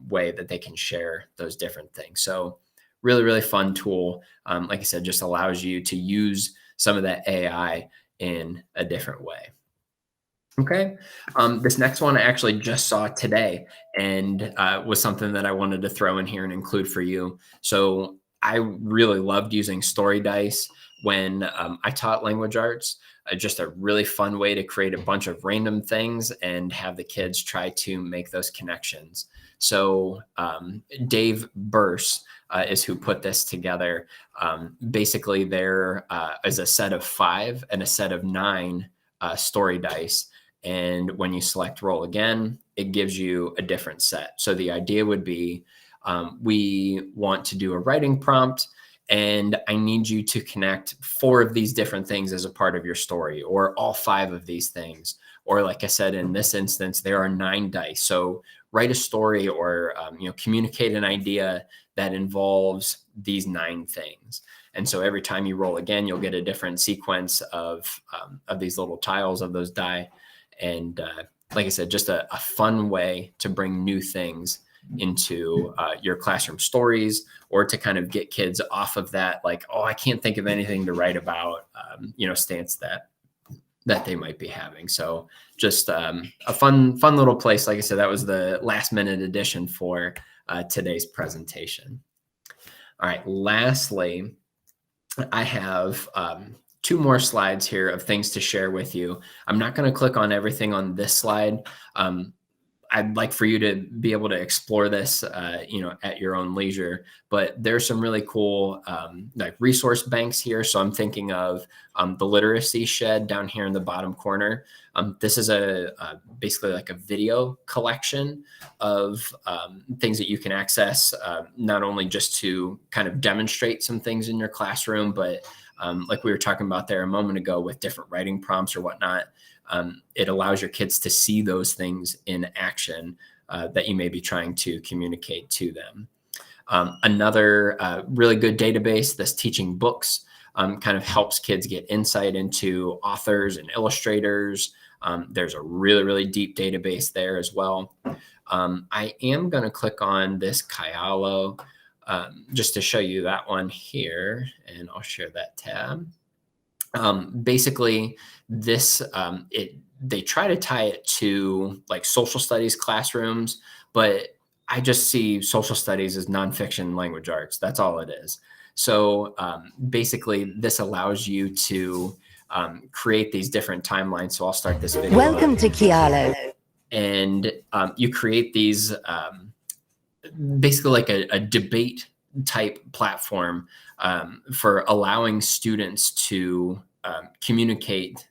way that they can share those different things. So really, really fun tool. Like I said, just allows you to use some of that AI in a different way. Okay. This next one I actually just saw today and was something that I wanted to throw in here and include for you. So I really loved using Story Dice when I taught language arts. Just a really fun way to create a bunch of random things and have the kids try to make those connections. So Dave Burse is who put this together. Basically, there is a set of 5 and a set of 9 story dice. And when you select roll again, it gives you a different set. So the idea would be, we want to do a writing prompt, and I need you to connect 4 of these different things as a part of your story, or all 5 of these things. Or like I said, in this instance, there are 9 dice. So write a story or, communicate an idea that involves these 9 things. And so every time you roll again, you'll get a different sequence of these little tiles of those die. And like I said, just a fun way to bring new things into your classroom stories, or to kind of get kids off of that, like, oh, I can't think of anything to write about, stance that they might be having. So just a fun little place. Like I said, that was the last minute addition for today's presentation. All right, lastly, I have 2 more slides here of things to share with you. I'm not going to click on everything on this slide. I'd like for you to be able to explore this, at your own leisure. But there's some really cool like resource banks here. So I'm thinking of the literacy shed down here in the bottom corner. This is basically like a video collection of things that you can access, not only just to kind of demonstrate some things in your classroom, but like we were talking about there a moment ago with different writing prompts or whatnot. It allows your kids to see those things in action that you may be trying to communicate to them. Another really good database, this Teaching Books, kind of helps kids get insight into authors and illustrators. There's a really, really deep database there as well. I am going to click on this Kialo just to show you that one here, and I'll share that tab. Basically, this they try to tie it to like social studies classrooms, but I just see social studies as nonfiction language arts. That's all it is. So basically, this allows you to create these different timelines. So I'll start this video. Welcome to Kialo. And you create these basically like a debate type platform for allowing students to communicate,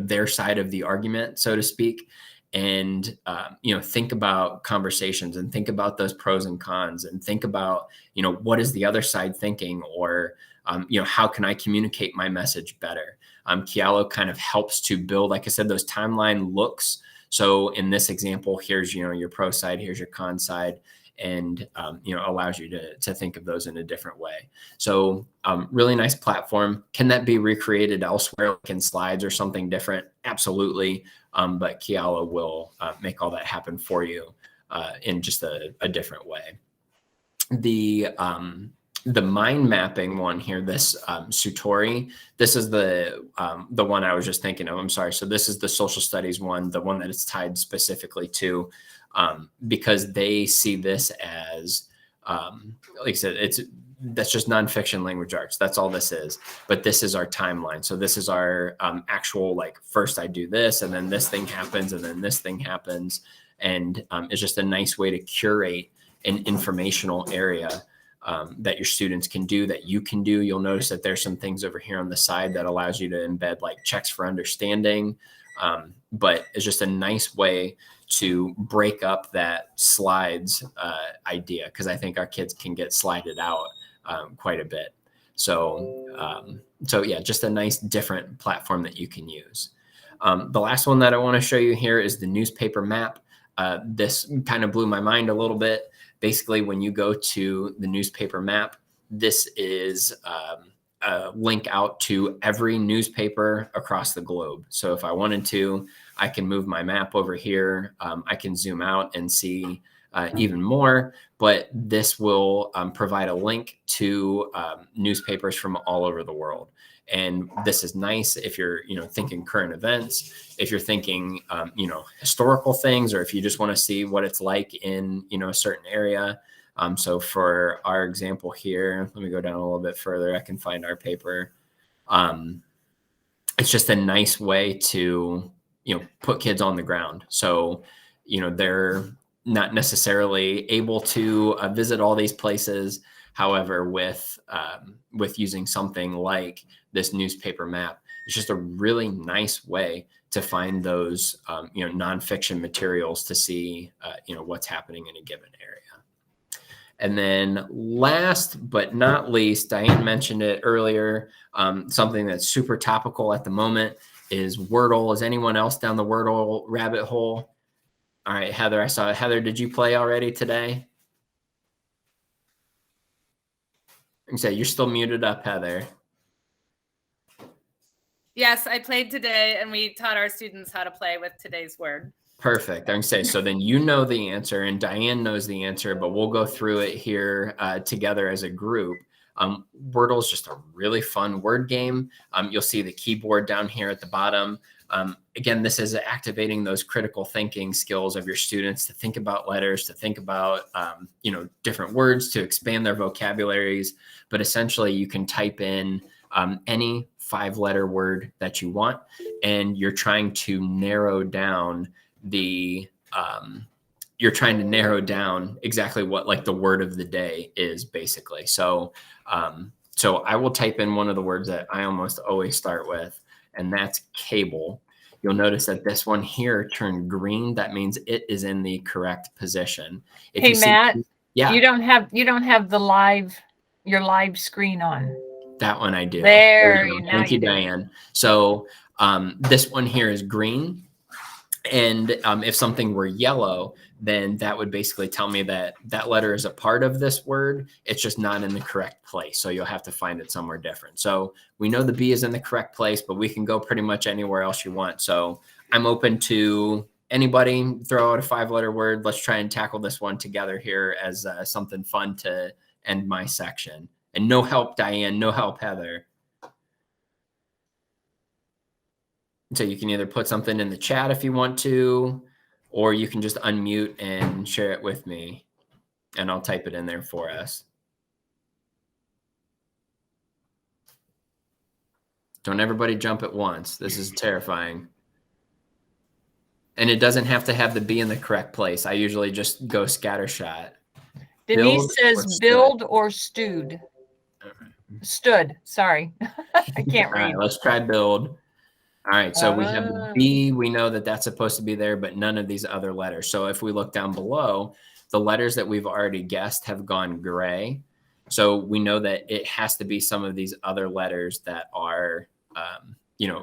their side of the argument, so to speak, and think about conversations and think about those pros and cons and think about what is the other side thinking, or how can I communicate my message better. Kialo kind of helps to build, like I said, those timeline looks. So in this example, here's your pro side, here's your con side, and allows you to think of those in a different way. So really nice platform. Can that be recreated elsewhere, like in slides or something different? Absolutely. But Kialo will make all that happen for you in just a different way. The mind mapping one here, this Sutori, this is the one I was just thinking of. I'm sorry. So this is the social studies one, the one that it's tied specifically to, because they see this as, like I said, that's just nonfiction language arts. That's all this is. But this is our timeline. So this is our actual, like, first I do this, and then this thing happens, and then this thing happens. And it's just a nice way to curate an informational area that your students can do, that you can do. You'll notice that there's some things over here on the side that allows you to embed like checks for understanding. But it's just a nice way to break up that slides idea, because I think our kids can get slided out quite a bit. So yeah, just a nice different platform that you can use. The last one that I want to show you here is the newspaper map. This kind of blew my mind a little bit. Basically, when you go to the newspaper map, this is a link out to every newspaper across the globe. So if I wanted to, I can move my map over here. I can zoom out and see even more, but this will provide a link to newspapers from all over the world. And this is nice if you're, thinking current events, if you're thinking, historical things, or if you just want to see what it's like in, a certain area. So for our example here, let me go down a little bit further. I can find our paper. It's just a nice way to, put kids on the ground. So, they're not necessarily able to visit all these places. However, with using something like this newspaper map, it's just a really nice way to find those, nonfiction materials to see, what's happening in a given area. And then last but not least, Diane mentioned it earlier, something that's super topical at the moment is Wordle. Is anyone else down the Wordle rabbit hole? All right, Heather, I saw it. Heather, did you play already today? You say you're still muted up, Heather. Yes, I played today, and we taught our students how to play with today's word. Perfect. I can say, so then you know the answer and Diane knows the answer, but we'll go through it here together as a group. Wordle is just a really fun word game. You'll see the keyboard down here at the bottom. Again, this is activating those critical thinking skills of your students to think about letters, to think about, different words, to expand their vocabularies. But essentially, you can type in any 5-letter word that you want, and you're trying to narrow down exactly what like the word of the day is, basically. So I will type in one of the words that I almost always start with, and that's cable. You'll notice that this one here turned green. That means it is in the correct position. Hey, Matt, yeah, you don't have your live screen on. That one I do. There Thank you, Diane. So this one here is green. And if something were yellow, then that would basically tell me that that letter is a part of this word. It's just not in the correct place. So you'll have to find it somewhere different. So we know the B is in the correct place, but we can go pretty much anywhere else you want. So I'm open to anybody throw out a 5-letter word. Let's try and tackle this one together here as something fun to end my section. And no help, Diane, no help, Heather. So you can either put something in the chat if you want to, or you can just unmute and share it with me, and I'll type it in there for us. Don't everybody jump at once. This is terrifying. And it doesn't have to have the B in the correct place. I usually just go scattershot. Denise says build or stewed. Stood. Sorry. I can't read. All right, let's try build. All right, so we have the B. We know that that's supposed to be there, but none of these other letters. So if we look down below, the letters that we've already guessed have gone gray. So we know that it has to be some of these other letters that are,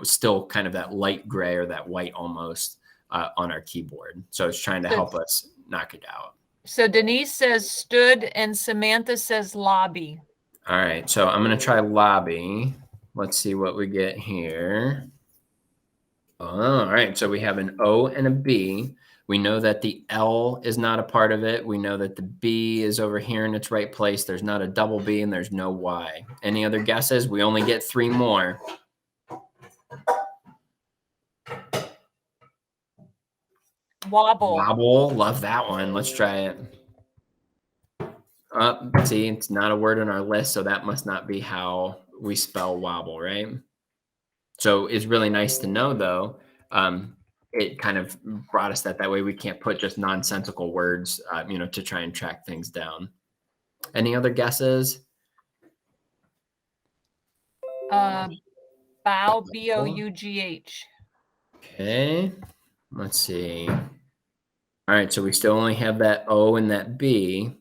still kind of that light gray or that white almost on our keyboard. So it's trying to help us knock it out. So Denise says stood and Samantha says lobby. All right, so I'm going to try lobby. Let's see what we get here. All right, so we have an O and a B, We know that the L is not a part of it. We know that the B is over here in its right place. There's not a double B and there's no Y. Any other guesses? We only get 3 more. Wobble. Wobble. Love that one. Let's try it. See, it's not a word on our list, so that must not be how we spell wobble, right? So it's really nice to know, though. It kind of brought us that way we can't put just nonsensical words, to try and track things down. Any other guesses? Bow, B-O-U-G-H. Okay, let's see. All right, so we still only have that O and that B.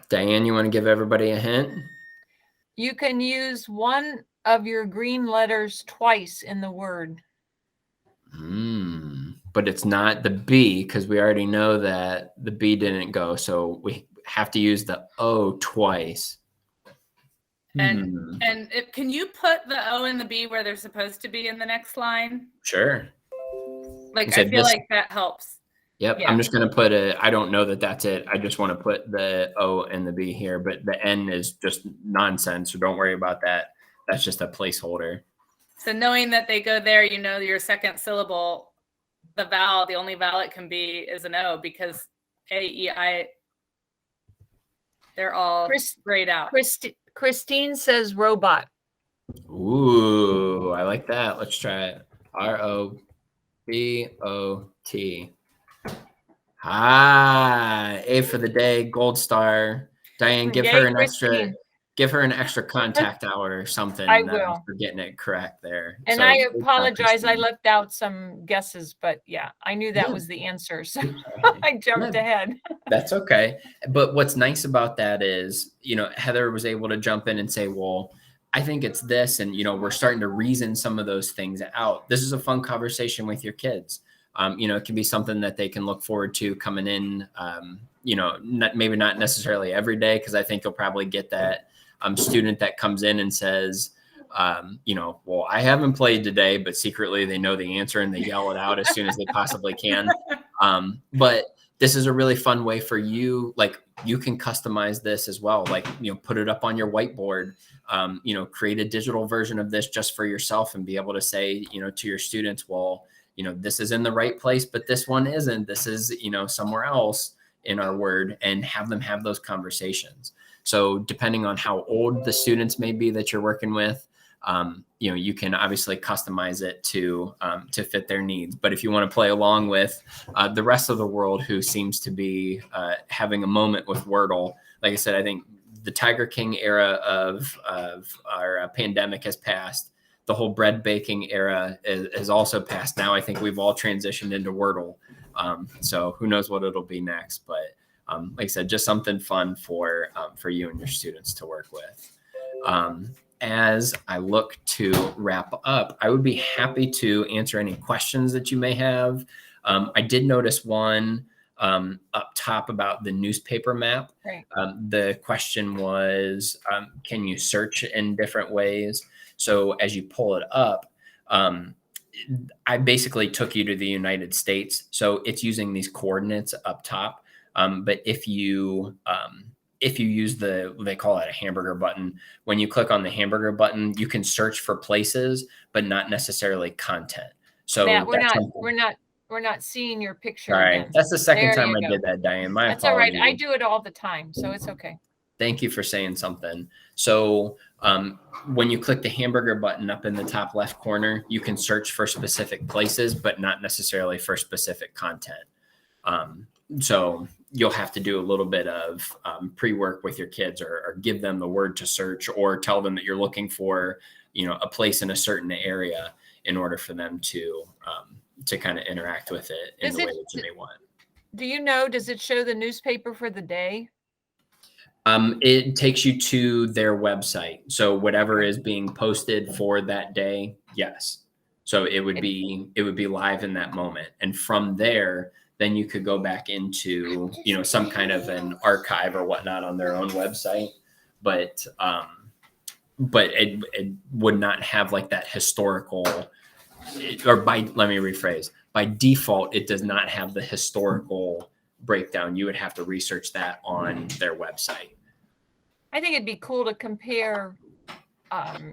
Diane, you want to give everybody a hint? You can use one of your green letters twice in the word. But it's not the B, because we already know that the B didn't go. So we have to use the O twice. And can you put the O and the B where they're supposed to be in the next line? Sure. Like, I feel like that helps. Yep. Yeah. I'm just going to put I don't know that that's it. I just want to put the O and the B here, but the N is just nonsense. So don't worry about that. That's just a placeholder. So knowing that they go there, your second syllable, the only vowel it can be is an O, because A, E, I, they're all grayed out. Christine says robot. Ooh, I like that. Let's try it. R-O-B-O-T. A for the day, gold star. Diane, give her an extra contact hour or something. I will. For getting it correct there. And so, I apologize. I left out some guesses, but yeah, I knew that was the answer. So I jumped ahead. That's okay. But what's nice about that is, Heather was able to jump in and say, well, I think it's this. And, we're starting to reason some of those things out. This is a fun conversation with your kids. It can be something that they can look forward to coming in, maybe not necessarily every day, because I think you'll probably get that student that comes in and says, well, I haven't played today, but secretly they know the answer and they yell it out as soon as they possibly can. But this is a really fun way for you. Like, you can customize this as well. Like, put it up on your whiteboard, create a digital version of this just for yourself and be able to say, to your students, well, this is in the right place, but this one isn't. This is, somewhere else in our word, and have them have those conversations. So depending on how old the students may be that you're working with, you can obviously customize it to fit their needs. But if you want to play along with the rest of the world who seems to be having a moment with Wordle, like I said, I think the Tiger King era of our pandemic has passed. The whole bread baking era is also passed. Now I think we've all transitioned into Wordle. So who knows what it'll be next, but like I said, just something fun for you and your students to work with. As I look to wrap up, I would be happy to answer any questions that you may have. I did notice one up top about the newspaper map. Right. The question was, can you search in different ways? So as you pull it up, I basically took you to the United States. So it's using these coordinates up top. But if you use they call it a hamburger button, when you click on the hamburger button, you can search for places, but not necessarily content. So Matt, we're not seeing your picture. All right. Again. That's the second time I did that, Diane. My That's apologies. all right. I do it all the time, so it's okay. Thank you for saying something. So when you click the hamburger button up in the top left corner, you can search for specific places, but not necessarily for specific content. So you'll have to do a little bit of pre-work with your kids, or give them the word to search, or tell them that you're looking for, a place in a certain area in order for them to kind of interact with it in the way that you may want. Do you know, does it show the newspaper for the day? It takes you to their website. So whatever is being posted for that day, yes. So it would be live in that moment. And from there, then you could go back into, some kind of an archive or whatnot on their own website. But but it would not have like that historical, or let me rephrase, by default, it does not have the historical breakdown. You would have to research that on their website. I think it'd be cool to compare,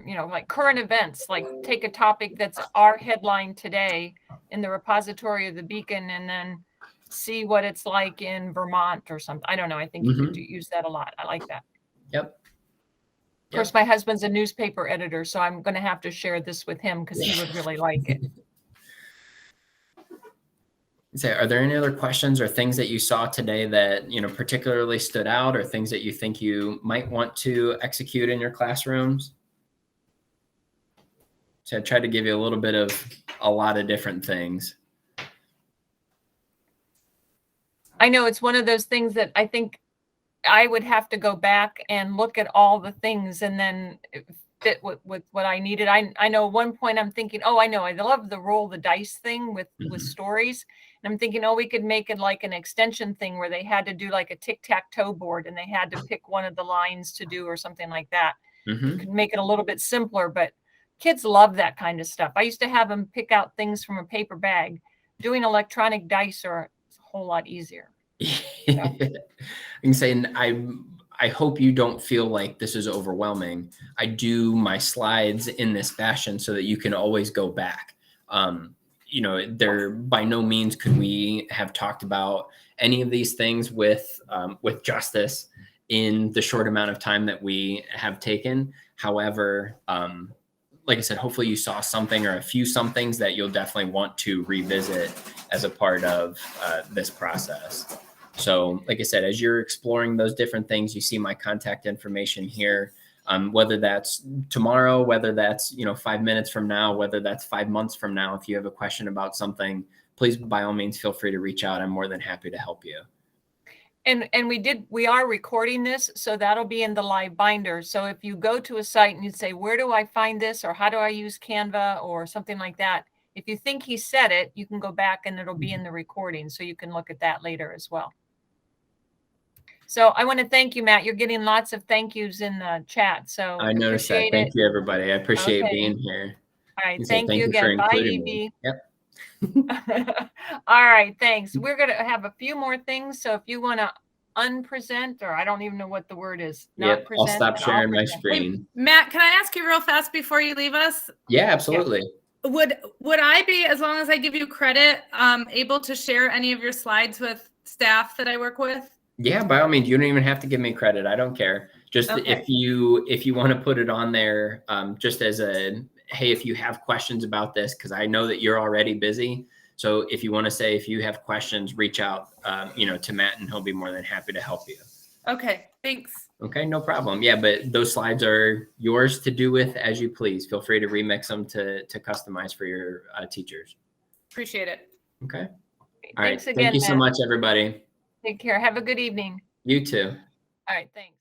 you know, like current events, like take a topic that's our headline today in the repository of the Beacon and then see what it's like in Vermont or something. I don't know. I think you could use that a lot. I like that. Yep. Of course, my husband's a newspaper editor, so I'm going to have to share this with him because he would really like it. Say, are there any other questions or things that you saw today that, you know, particularly stood out, or things that you think you might want to execute in your classrooms? So I tried to give you a little bit of a lot of different things. I know it's one of those things that I think I would have to go back and look at all the things and then fit with what I needed. I know at one point I'm thinking, oh, I know, I love the roll the dice thing with stories. And I'm thinking, oh, we could make it like an extension thing where they had to do like a tic-tac-toe board and they had to pick one of the lines to do or something like that. Could make it a little bit simpler, but kids love that kind of stuff. I used to have them pick out things from a paper bag. Doing electronic dice are a whole lot easier. I can say, I hope you don't feel like this is overwhelming. I do my slides in this fashion so that you can always go back. You know, there by no means could we have talked about any of these things with justice in the short amount of time that we have taken. However, like I said, hopefully you saw something or a few somethings that you'll definitely want to revisit as a part of this process. So like I said, as you're exploring those different things, you see my contact information here, whether that's tomorrow, whether that's, you know, 5 minutes from now, whether that's 5 months from now. If you have a question about something, please, by all means, feel free to reach out. I'm more than happy to help you. And we are recording this, so that'll be in the live binder. So if you go to a site and you say, where do I find this? Or how do I use Canva or something like that? If you think he said it, you can go back and it'll be in the recording. So you can look at that later as well. So I want to thank you, Matt. You're getting lots of thank yous in the chat. So I noticed that. Thank you, everybody. I appreciate being here. All right. Thank you again. Bye, Evie. Yep. All right. Thanks. We're going to have a few more things. So if you want to unpresent, or I don't even know what the word is. Yep. I'll stop sharing my screen. Hey, Matt, can I ask you real fast before you leave us? Yeah, absolutely. Yeah. Would I be, as long as I give you credit, able to share any of your slides with staff that I work with? Yeah, by all means. You don't even have to give me credit. I don't care. Just if you want to put it on there, just as a, hey, if you have questions about this, because I know that you're already busy. So if you want to say, if you have questions, reach out, you know, to Matt and he'll be more than happy to help you. Okay, thanks. Okay, no problem. Yeah, but those slides are yours to do with as you please. Feel free to remix them to customize for your teachers. Appreciate it. Okay. Thanks again, Thank you so Matt. much, everybody. Take care. Have a good evening. You too. All right. Thanks.